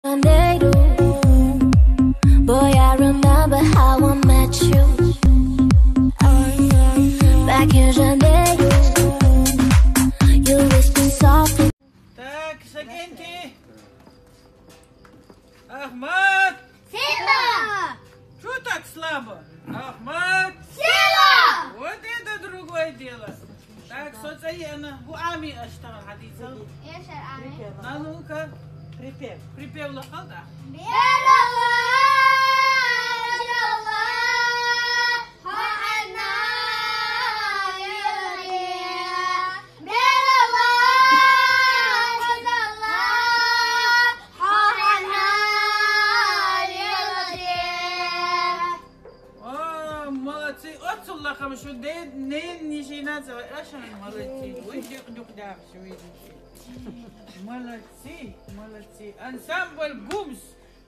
Janeiro, boy, I remember how I met you. Back in Janeiro, you whispered softly. Tak, Saginti. Ahmad. Сила! Что так слабо? Ахмад. Сила! Вот это другое дело. Так, социально. Гуами аштагал хадиса. ايش الآن؟ А ну-ка. Припев. Припев лахалда. Молодцы. Отсуллахам, что не нижина за ашан молодцы. Ой, дух да, все видите. Молодцы, молодцы. Ансамбль Гумс.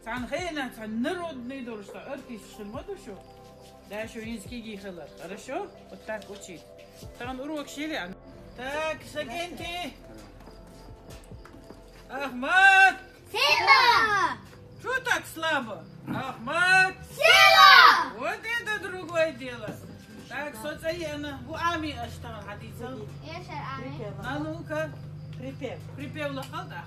Цанхена, народный дор, что артист шельмаду шо. Да, еще инский гихала. Хорошо? Вот так учить. Там урок шили. Так, Сагенти. Ахмад. Сила! Что так слабо? Ахмад. Сила! Вот это другое дело. Так, социально. Гуами аштагал хадиса. ايش الآن؟ А ну-ка. Припев. Припев лахалда.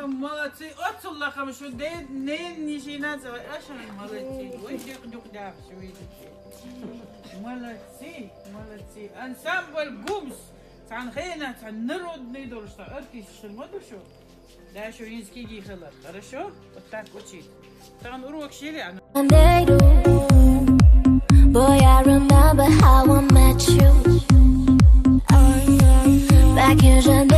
Молодцы. Отсуллахам, что не нижина за ашан молодцы. Ой, дух да, все видите. Молодцы, молодцы. Ансамбль Гумс. Цанхена, народный дор, что артист шельмаду шо. Да, еще инский гихала. Хорошо? Вот так учить. Там урок шили. Janeiro, boy, I remember how I met you. Back in Janeiro.